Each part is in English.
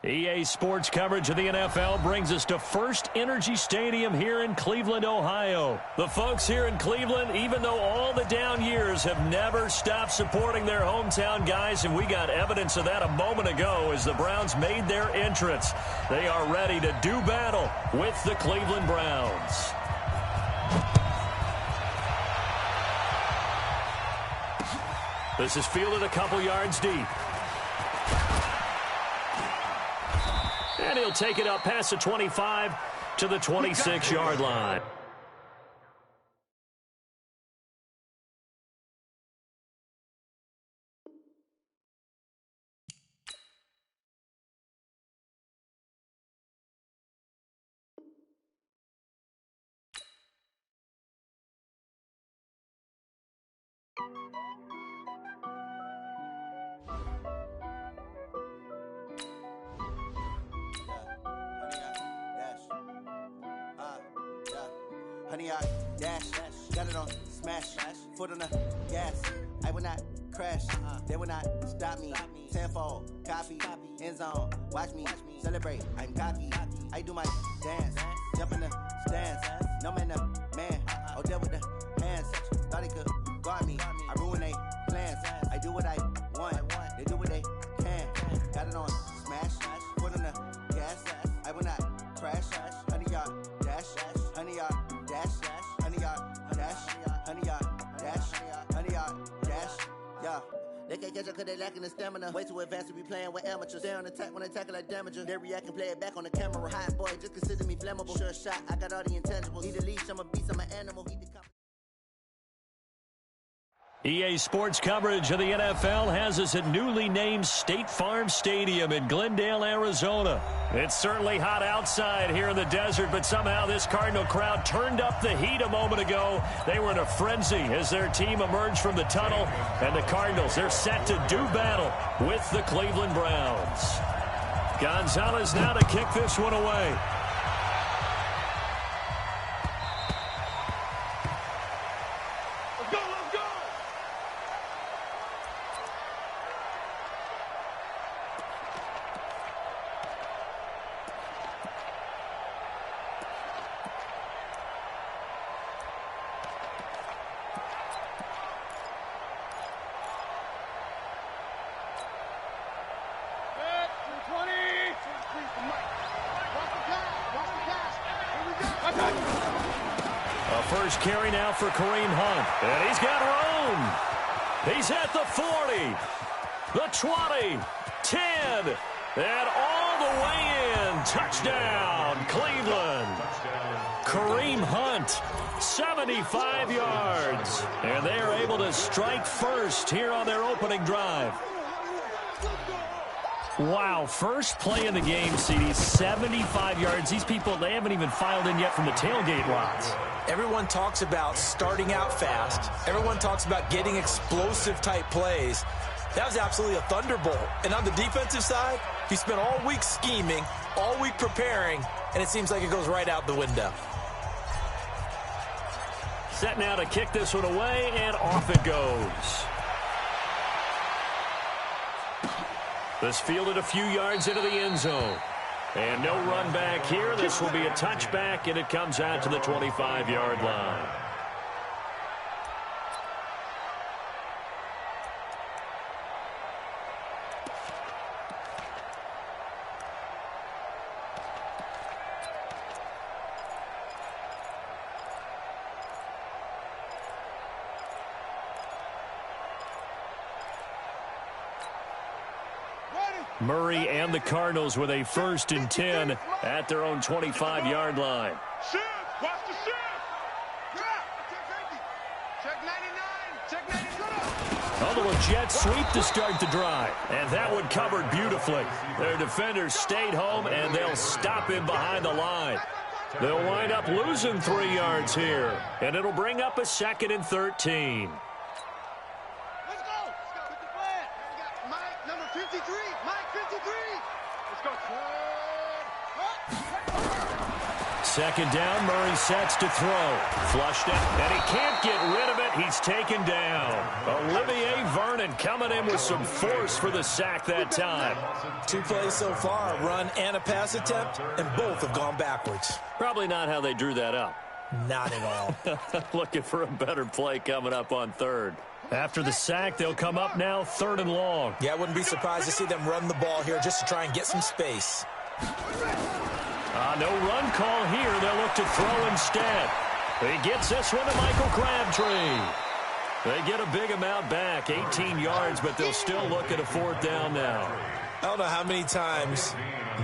EA Sports coverage of the NFL brings us to First Energy Stadium here in Cleveland, Ohio. The folks here in Cleveland, even though all the down years, have never stopped supporting their hometown guys, and we got evidence of that a moment ago as the Browns made their entrance. They are ready to do battle with the Cleveland Browns. This is fielded a couple yards deep. And he'll take it up past the 25 to the 26-yard line. Honey, I dash, got it on smash, foot on the gas. I will not crash, they will not stop me. Tenfold, copy, end zone, watch me celebrate. I'm cocky, I do my dance, jump in the stands. No man, man, oh, deal with the hands. Thought he could guard me, I ruin they plans. I do what I want, they do what they can. Got it on smash, foot on the gas. I will not crash, honey, y'all dash, honey, y'all dash, honey, y'all dash, honey, y'all dash, honey, y'all dash, yeah. They can't catch up cause they lacking the stamina. Way too advanced to be playing with amateurs. Stay on attack when they tackle like damager. They react and play it back on the camera. Hot boy, just consider me flammable. Sure shot, I got all the intangibles. Need a leash, I'm a beast, I'm an animal. EA Sports coverage of the NFL has us at newly named State Farm Stadium in Glendale, Arizona. It's certainly hot outside here in the desert, but somehow this Cardinal crowd turned up the heat a moment ago. They were in a frenzy as their team emerged from the tunnel, and the Cardinals, they're set to do battle with the Cleveland Browns. Gonzalez now to kick this one away. First carry now for Kareem Hunt. And he's got room. He's at the 40, the 20, 10, and all the way in. Touchdown, Cleveland. Kareem Hunt, 75 yards. And they are able to strike first here on their opening drive. Wow, first play in the game, CD, 75 yards. These people, they haven't even filed in yet from the tailgate lots. Everyone talks about starting out fast. Everyone talks about getting explosive-type plays. That was absolutely a thunderbolt. And on the defensive side, he spent all week scheming, all week preparing, and it seems like it goes right out the window. Set now to kick this one away, and off it goes. This fielded a few yards into the end zone. And no run back here. This will be a touchback, and it comes out to the 25-yard line. Murray and the Cardinals with a 1st and 10 at their own 25-yard line. Shift! Watch the shift! Drop! Check 99! Check 99! Although a jet sweep to start the drive. And that one covered beautifully. Their defenders stayed home, and they'll stop him behind the line. They'll wind up losing 3 yards here. And it'll bring up a 2nd and 13. second down, Murray sets to throw. Flushed out, and he can't get rid of it. He's taken down. Olivier Vernon coming in with some force for the sack that time. 2 plays so far, a run and a pass attempt, and both have gone backwards. Probably not how they drew that up. Not at all. Looking for a better play coming up on third. After the sack, they'll come up now 3rd and long. Yeah, I wouldn't be surprised to see them run the ball here just to try and get some space. No run call here. They'll look to throw instead. He gets this one to Michael Crabtree. They get a big amount back, 18 yards, but they'll still look at a 4th down now. I don't know how many times,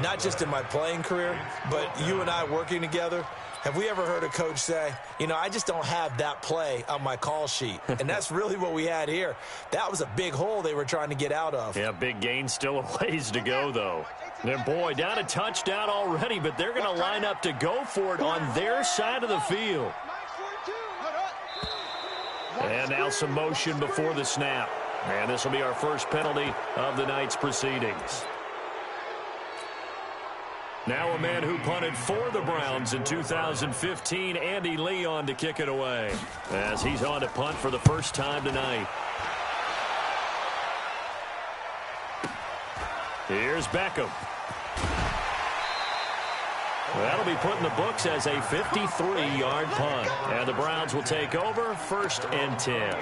not just in my playing career, but you and I working together, have we ever heard a coach say, you know, I just don't have that play on my call sheet. And that's really what we had here. That was a big hole they were trying to get out of. Yeah, big gain, still a ways to go, though. And boy, down a touchdown already, but they're going to line up to go for it on their side of the field. And now some motion before the snap. And this will be our first penalty of the night's proceedings. Now a man who punted for the Browns in 2015, Andy Leon, to kick it away, as he's on to punt for the first time tonight. Here's Beckham. That'll be put in the books as a 53-yard punt. And the Browns will take over 1st and 10.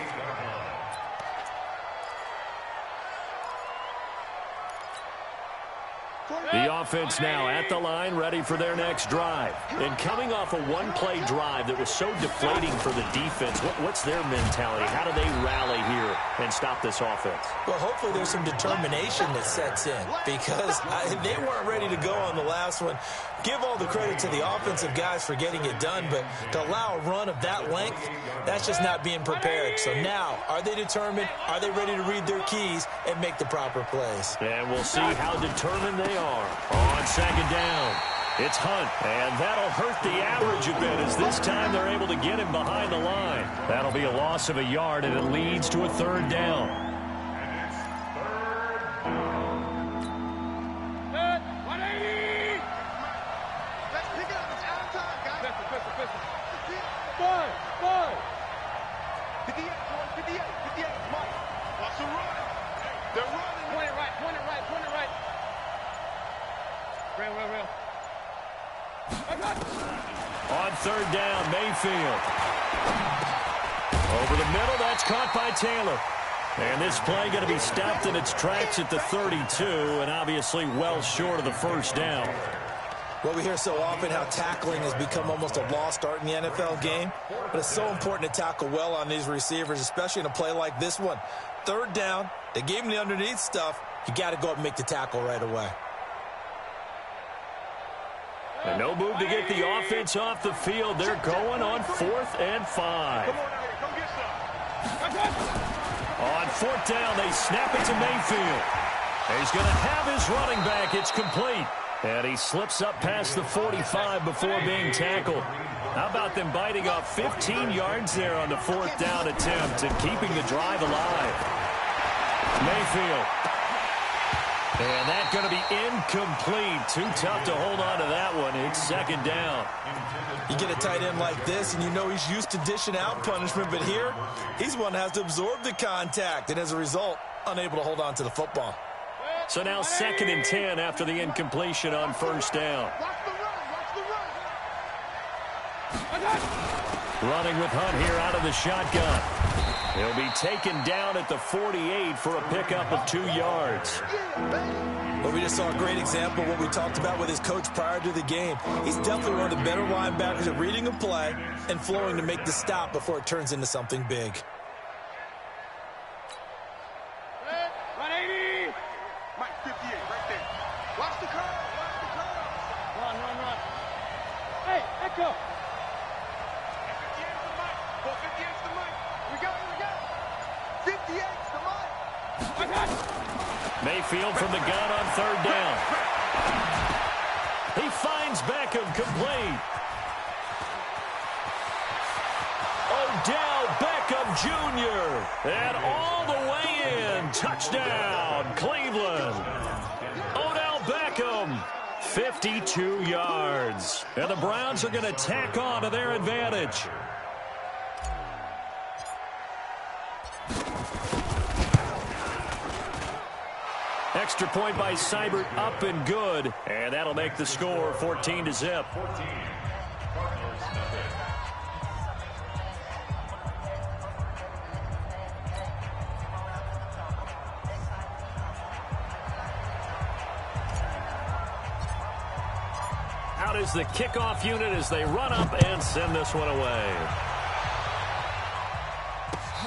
The offense now at the line, ready for their next drive. And coming off a one-play drive that was so deflating for the defense, what's their mentality? How do they rally here and stop this offense? Well, hopefully there's some determination that sets in, because they weren't ready to go on the last one. Give all the credit to the offensive guys for getting it done, but to allow a run of that length, that's just not being prepared. So now, are they determined? Are they ready to read their keys and make the proper plays? And we'll see how determined they are. On second down, it's Hunt, and that'll hurt the average a bit, as this time they're able to get him behind the line. That'll be a loss of a yard, and it leads to a 3rd down. On 3rd down, Mayfield. Over the middle, that's caught by Taylor. And this play going to be stopped in its tracks at the 32, and obviously well short of the 1st down. Well, we hear so often how tackling has become almost a lost art in the NFL game, but it's so important to tackle well on these receivers, especially in a play like this one. 3rd down, they gave him the underneath stuff. You got to go up and make the tackle right away. And no move to get the offense off the field. They're going on 4th and 5. On 4th down, they snap it to Mayfield. He's going to have his running back. It's complete. And he slips up past the 45 before being tackled. How about them biting off 15 yards there on the 4th down attempt and keeping the drive alive? Mayfield. And that's going to be incomplete. Too tough to hold on to that one. It's 2nd down. You get a tight end like this, and you know he's used to dishing out punishment, but here, he's one that has to absorb the contact, and as a result, unable to hold on to the football. So now 2nd and 10 after the incompletion on 1st down. Running with Hunt here out of the shotgun. He'll be taken down at the 48 for a pickup of 2 yards. Well, we just saw a great example of what we talked about with his coach prior to the game. He's definitely one of the better linebackers at reading a play and flowing to make the stop before it turns into something big. 180. Mike, 58 right there. Watch the curve. Watch the curve. Run. Hey, Echo. 58's the mic. 58's the mic. We got it. 58's the mic. Mayfield from the gun on 3rd down. He finds Beckham complete. Odell Beckham Jr. And all the way in. Touchdown, Cleveland. Odell Beckham, 52 yards. And the Browns are going to tack on to their advantage. Extra point by Seibert, up and good. And that'll make the score 14-0. Out is the kickoff unit as they run up and send this one away.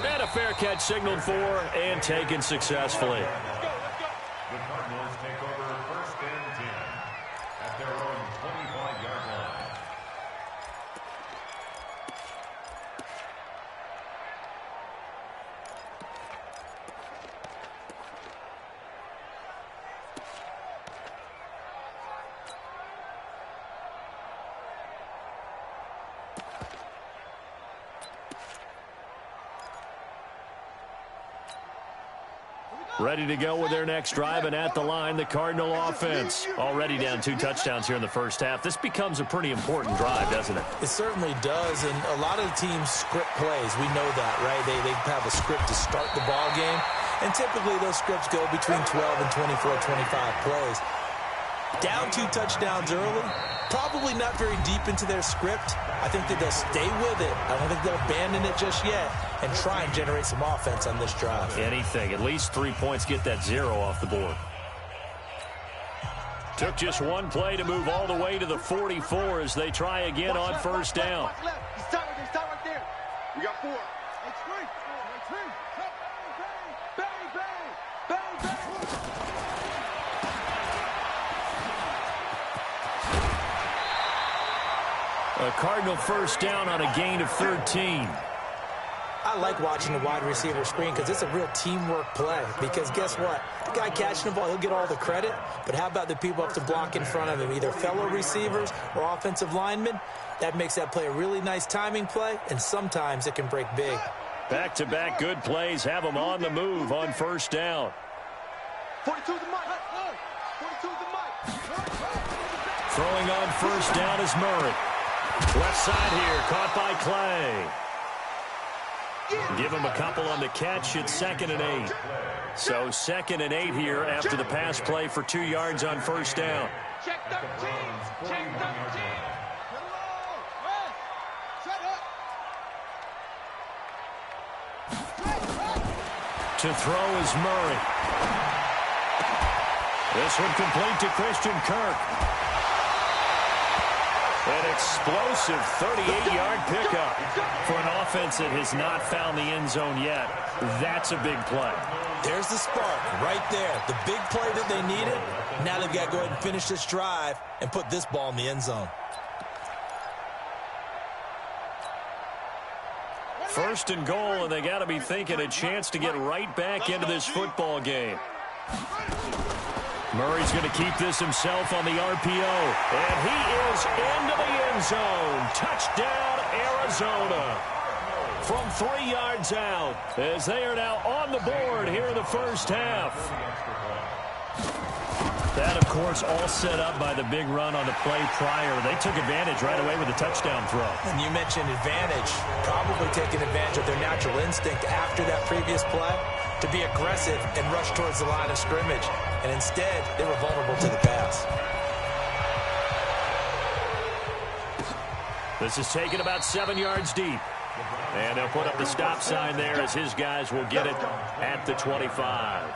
And a fair catch signaled for and taken successfully. The Cardinals take over 1st and 10 at their own 25-yard line. Ready to go with their next drive, and at the line, the Cardinal offense. Already down 2 touchdowns here in the first half. This becomes a pretty important drive, doesn't it? It certainly does, and a lot of the teams script plays. We know that, right? They have a script to start the ball game, and typically those scripts go between 12 and 24, 25 plays. Down 2 touchdowns early, probably not very deep into their script. I think that they'll stay with it. I don't think they'll abandon it just yet and try and generate some offense on this drive. Anything. At least 3 points, get that 0 off the board. Took just one play to move all the way to the 44 as they try again on first down. Stop right there. We got 4. A Cardinal first down on a gain of 13. I like watching the wide receiver screen because it's a real teamwork play. Because guess what? The guy catching the ball, he'll get all the credit. But how about the people up to block in front of him, either fellow receivers or offensive linemen? That makes that play a really nice timing play, and sometimes it can break big. Back-to-back good plays have them on the move on first down. 42 the mic. 42 the mic. Throwing on first down is Murray. Left side here, caught by Clay. Give him a couple on the catch. It's 2nd and 8. So 2nd and 8 here after the pass play for 2 yards on first down. Check 13. Check 13. To throw is Murray. This one complete to Christian Kirk. An explosive 38-yard pickup for an offense that has not found the end zone yet. That's a big play. There's the spark right there. The big play that they needed. Now they've got to go ahead and finish this drive and put this ball in the end zone. First and goal, and they got to be thinking a chance to get right back into this football game. Murray's going to keep this himself on the RPO. And he is into the end zone. Touchdown, Arizona. From 3 yards out, as they are now on the board here in the first half. That, of course, all set up by the big run on the play prior. They took advantage right away with a touchdown throw. And you mentioned advantage. Probably taking advantage of their natural instinct after that previous play to be aggressive and rush towards the line of scrimmage. And instead, they were vulnerable to the pass. This is taken about 7 yards deep. And they'll put up the stop sign there as his guys will get it at the 25.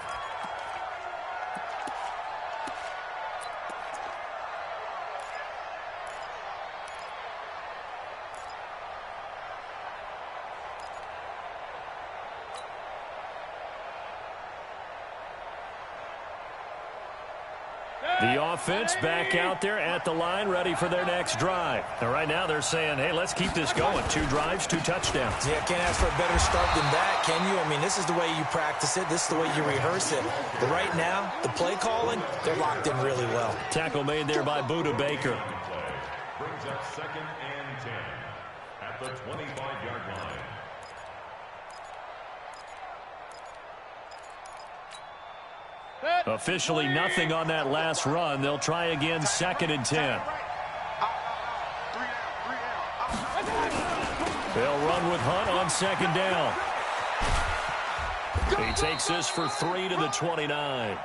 The offense back out there at the line, ready for their next drive. Now, right now, they're saying, hey, let's keep this going. 2 drives, 2 touchdowns. Yeah, can't ask for a better start than that, can you? I mean, this is the way you practice it. This is the way you rehearse it. But right now, the play calling, they're locked in really well. Tackle made there by Budda Baker. Brings up 2nd and 10 at the 25-yard line. Officially nothing on that last run. They'll try again, 2nd and 10. They'll run with Hunt on 2nd down. He takes this for 3 to the 29.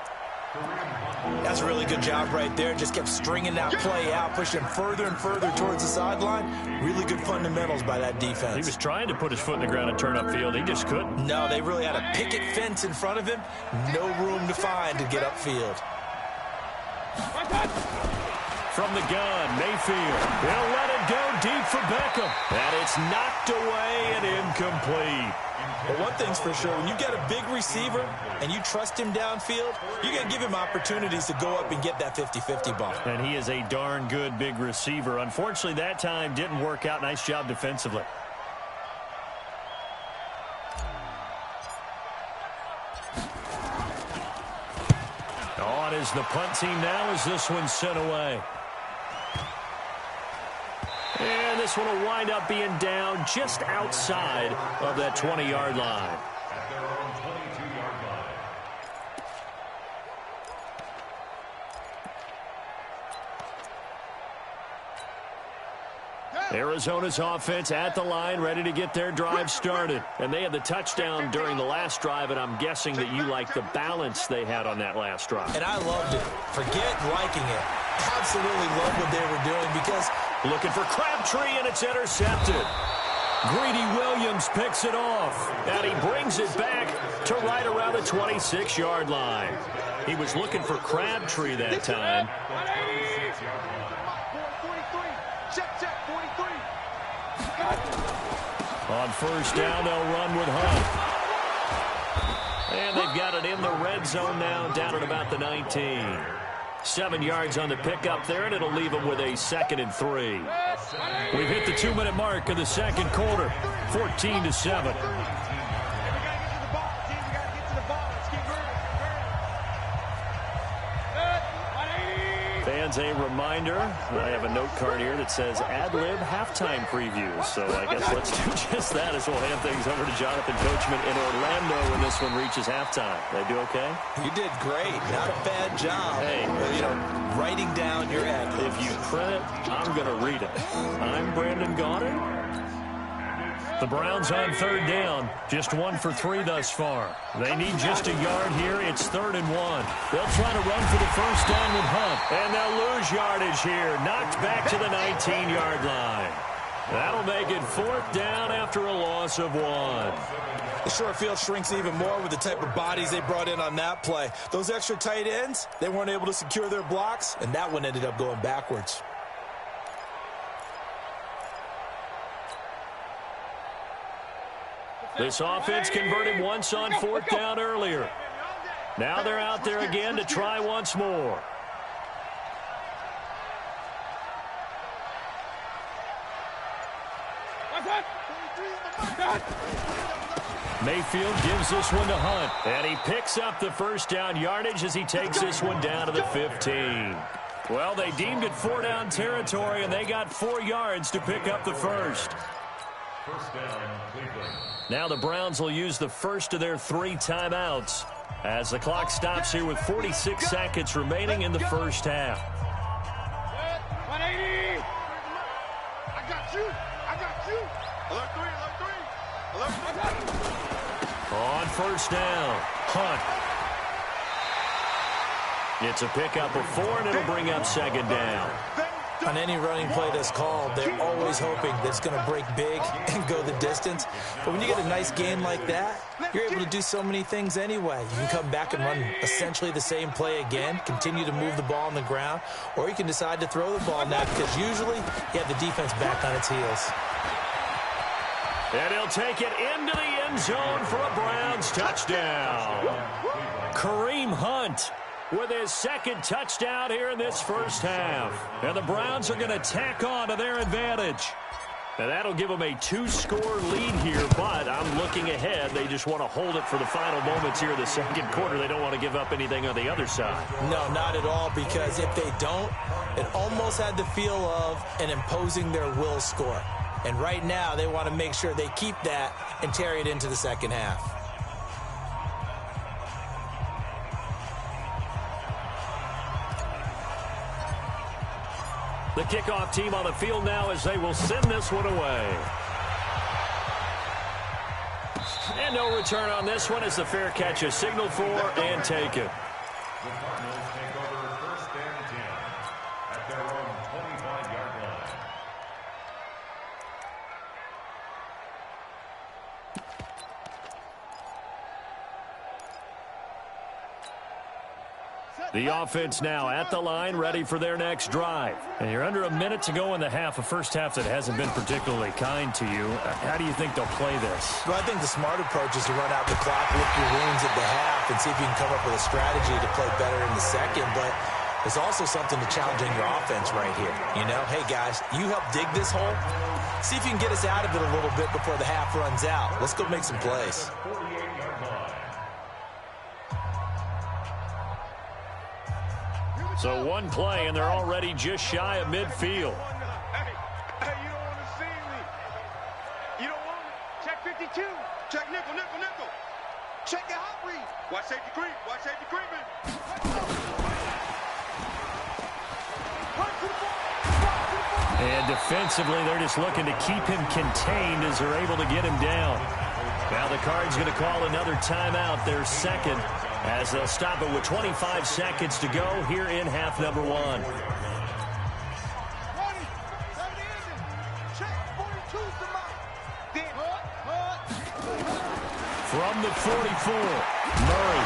That's a really good job right there. Just kept stringing that play out, pushing him further and further towards the sideline. Really good fundamentals by that defense. He was trying to put his foot in the ground and turn upfield. He just couldn't. No, they really had a picket fence in front of him. No room to find to get upfield. From the gun, Mayfield. He'll let it go deep for Beckham. And it's knocked away and incomplete. But one thing's for sure, when you get a big receiver and you trust him downfield, you're going to give him opportunities to go up and get that 50-50 ball. And he is a darn good big receiver. Unfortunately, that time didn't work out. Nice job defensively. On is the punt team now as this one's sent away. And this one will wind up being down just outside of that 20-yard line. At their own 22-yard line. Arizona's offense at the line, ready to get their drive started. And they had the touchdown during the last drive, and I'm guessing that you like the balance they had on that last drive. And I loved it. Forget liking it. Absolutely loved what they were doing because... Looking for Crabtree, and it's intercepted. Greedy Williams picks it off, and he brings it back to right around the 26-yard line. He was looking for Crabtree that time. On 1st down, they'll run with Hunt. And they've got it in the red zone now, down at about the 19. 7 yards on the pickup there, and it'll leave them with a 2nd and 3. We've hit the 2-minute mark of the second quarter, 14-7. Fans, a reminder, I have a note card here that says ad-lib halftime previews. So I guess let's do just that as we'll hand things over to Jonathan Coachman in Orlando when this one reaches halftime. They do okay? You did great. Not a bad job. Hey, writing down your ad-libs. If you print it, I'm going to read it. I'm Brandon Gaudin. The Browns on 3rd down, just 1 for 3 thus far. They need just a yard here. It's 3rd and 1. They'll try to run for the 1st down with Hunt. And they'll lose yardage here. Knocked back to the 19-yard line. That'll make it 4th down after a loss of 1. The short field shrinks even more with the type of bodies they brought in on that play. Those extra tight ends, they weren't able to secure their blocks, and that one ended up going backwards. This offense converted once on 4th down earlier. Now they're out there again to try once more. Mayfield gives this one to Hunt, and he picks up the 1st down yardage as he takes this one down to the 15. Well, they deemed it 4-down territory, and they got 4 yards to pick up the 1st. 1st down, Cleveland. Now the Browns will use the first of their 3 timeouts as the clock stops here with 46 seconds remaining in the first half. 180. I got you. Alert 3. On 1st down, Hunt. It's a pickup of 4, and it'll bring up 2nd down. On any running play that's called, they're always hoping that it's going to break big and go the distance. But when you get a nice gain like that, you're able to do so many things anyway. You can come back and run essentially the same play again, continue to move the ball on the ground, or you can decide to throw the ball now because usually you have the defense back on its heels. And he'll take it into the end zone for a Browns touchdown. Kareem Hunt with his 2nd touchdown here in this first half. And the Browns are going to tack on to their advantage. And that'll give them a 2-score lead here, but I'm looking ahead. They just want to hold it for the final moments here in the second quarter. They don't want to give up anything on the other side. No, not at all, because if they don't, it almost had the feel of an imposing their will score. And right now, they want to make sure they keep that and carry it into the second half. The kickoff team on the field now as they will send this one away. And no return on this one as the fair catch is signaled for and taken. The Cardinals take over first and 10 at their own 25-yard line. The offense now at the line, ready for their next drive. And you're under a minute to go in the half, a first half that hasn't been particularly kind to you. How do you think they'll play this? Well, I think the smart approach is to run out the clock, lick your wounds at the half, and see if you can come up with a strategy to play better in the second. But there's also something to challenging your offense right here. You know, hey, guys, you help dig this hole. See if you can get us out of it a little bit before the half runs out. Let's go make some plays. 48-yard line. So one play, and they're already just shy of midfield. Hey, you don't want to see me. You don't want it. Check 52. Check nickel. Check your hot read. Watch safety creep. And defensively, they're just looking to keep him contained as they're able to get him down. Now the Cards going to call another timeout, their second, as they'll stop it with 25 seconds to go here in half number one. From the 44, Murray.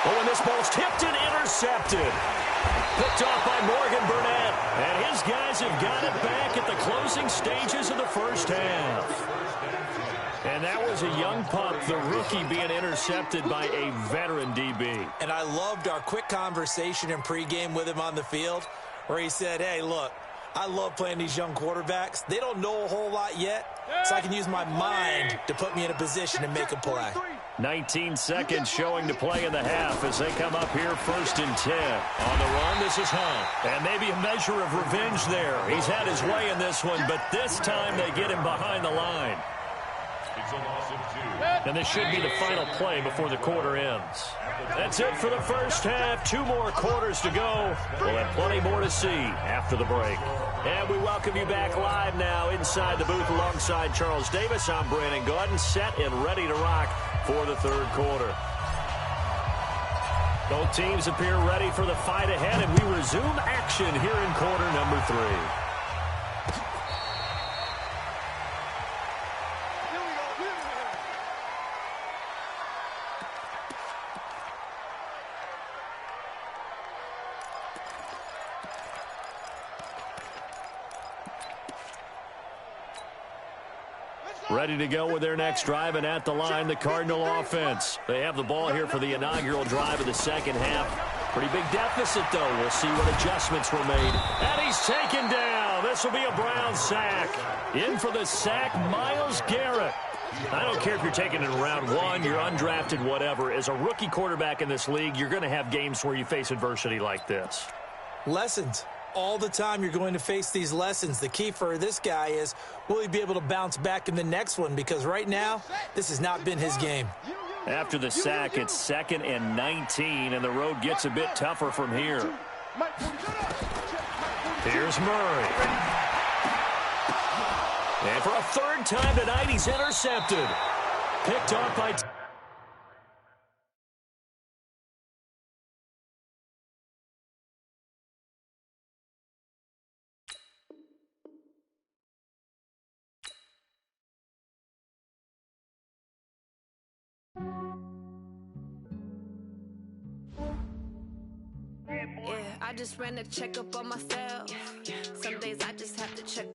Oh, and this ball's tipped and intercepted. Picked off by Morgan Burnett. And his guys have got it back at the closing stages of the first half. And that was a young pup, the rookie, being intercepted by a veteran DB. And I loved our quick conversation in pregame with him on the field where he said, hey, look, I love playing these young quarterbacks. They don't know a whole lot yet, so I can use my mind to put me in a position to make a play. 19 seconds showing to play in the half as they come up here first and 10. On the run, this is Hunt. And maybe a measure of revenge there. He's had his way in this one, but this time they get him behind the line. It's a loss of 2. And this should be the final play before the quarter ends. That's it for the first half. 2 more quarters to go. We'll have plenty more to see after the break. And we welcome you back live now inside the booth alongside Charles Davis. I'm Brandon Gordon, set and ready to rock for the third quarter. Both teams appear ready for the fight ahead, and we resume action here in quarter number 3. Ready to go with their next drive, and at the line, the Cardinal offense. They have the ball here for the inaugural drive of the second half. Pretty big deficit, though. We'll see what adjustments were made. And he's taken down. This will be a Brown sack. In for the sack, Myles Garrett. I don't care if you're taking it in round 1, you're undrafted, whatever. As a rookie quarterback in this league, you're going to have games where you face adversity like this. Lessons. All the time you're going to face these lessons. The key for this guy is, will he be able to bounce back in the next one? Because right now, this has not been his game. After the sack, it's 2nd and 19, and the road gets a bit tougher from here. Here's Murray. And for a third time tonight, he's intercepted. Picked off by... Yeah, I just ran a checkup on myself. Some days I just have to check